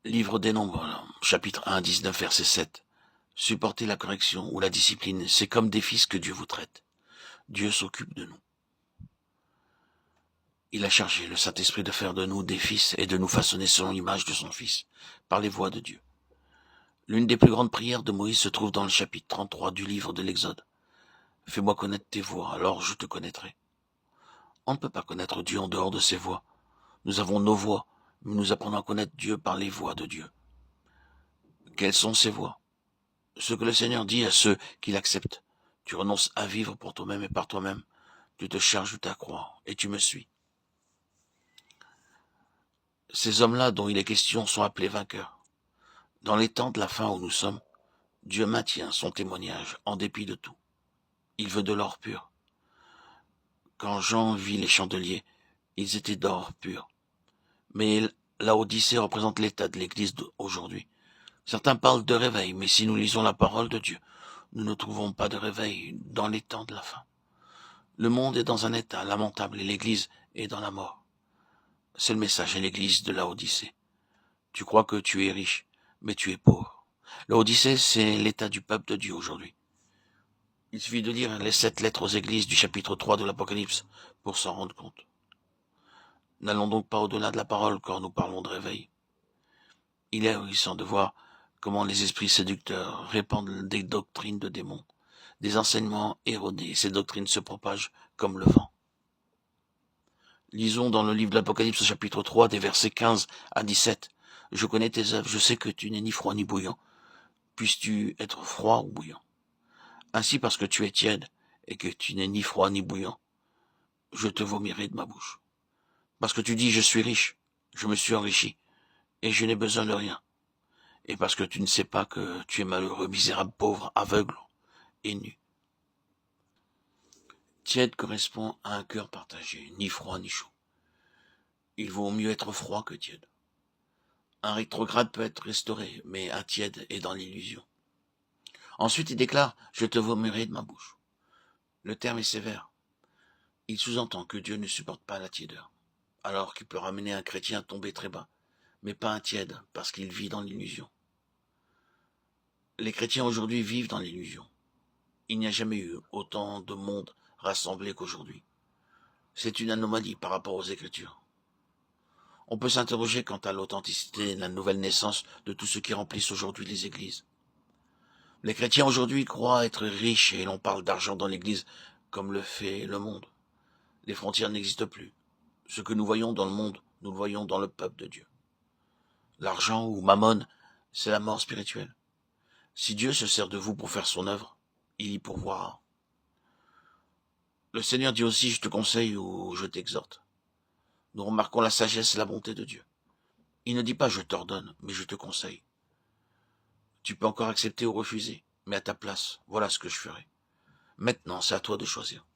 Livre des Nombres, chapitre 1, 19, verset 7. Supporter la correction ou la discipline, c'est comme des fils que Dieu vous traite. Dieu s'occupe de nous. Il a chargé le Saint-Esprit de faire de nous des fils et de nous façonner selon l'image de son Fils, par les voies de Dieu. L'une des plus grandes prières de Moïse se trouve dans le chapitre 33 du livre de l'Exode. Fais-moi connaître tes voies, alors je te connaîtrai. On ne peut pas connaître Dieu en dehors de ses voies. Nous avons nos voies, mais nous apprenons à connaître Dieu par les voies de Dieu. Quelles sont ces voies? Ce que le Seigneur dit à ceux qui l'acceptent. Tu renonces à vivre pour toi-même et par toi-même. Tu te charges de ta croix et tu me suis. Ces hommes-là dont il est question sont appelés vainqueurs. Dans les temps de la fin où nous sommes, Dieu maintient son témoignage en dépit de tout. Il veut de l'or pur. Quand Jean vit les chandeliers, ils étaient d'or pur. Mais la Odyssée représente l'état de l'Église d'aujourd'hui. Certains parlent de réveil, mais si nous lisons la parole de Dieu, nous ne trouvons pas de réveil dans les temps de la fin. Le monde est dans un état lamentable et l'Église est dans la mort. C'est le message à l'Église de la Odyssée. Tu crois que tu es riche, mais tu es pauvre. La Odyssée, c'est l'état du peuple de Dieu aujourd'hui. Il suffit de lire les 7 lettres aux églises du chapitre 3 de l'Apocalypse pour s'en rendre compte. N'allons donc pas au-delà de la parole quand nous parlons de réveil. Il est ahurissant de voir comment les esprits séducteurs répandent des doctrines de démons, des enseignements erronés. Ces doctrines se propagent comme le vent. Lisons dans le livre de l'Apocalypse, chapitre 3, des versets 15 à 17. Je connais tes œuvres, je sais que tu n'es ni froid ni bouillant. Puisses-tu être froid ou bouillant? Ainsi, parce que tu es tiède et que tu n'es ni froid ni bouillant, je te vomirai de ma bouche. Parce que tu dis, je suis riche, je me suis enrichi, et je n'ai besoin de rien. Et parce que tu ne sais pas que tu es malheureux, misérable, pauvre, aveugle et nu. Tiède correspond à un cœur partagé, ni froid ni chaud. Il vaut mieux être froid que tiède. Un rétrograde peut être restauré, mais un tiède est dans l'illusion. Ensuite, il déclare, je te vomirai de ma bouche. Le terme est sévère. Il sous-entend que Dieu ne supporte pas la tiédeur, alors qu'il peut ramener un chrétien à tomber très bas, mais pas un tiède, parce qu'il vit dans l'illusion. Les chrétiens aujourd'hui vivent dans l'illusion. Il n'y a jamais eu autant de monde rassemblé qu'aujourd'hui. C'est une anomalie par rapport aux Écritures. On peut s'interroger quant à l'authenticité et la nouvelle naissance de tous ceux qui remplissent aujourd'hui les églises. Les chrétiens aujourd'hui croient être riches et l'on parle d'argent dans l'église comme le fait le monde. Les frontières n'existent plus. Ce que nous voyons dans le monde, nous le voyons dans le peuple de Dieu. L'argent ou mammon, c'est la mort spirituelle. Si Dieu se sert de vous pour faire son œuvre, il y pourvoira. Le Seigneur dit aussi, je te conseille ou je t'exhorte. Nous remarquons la sagesse et la bonté de Dieu. Il ne dit pas je t'ordonne, mais je te conseille. Tu peux encore accepter ou refuser, mais à ta place, voilà ce que je ferai. Maintenant, c'est à toi de choisir.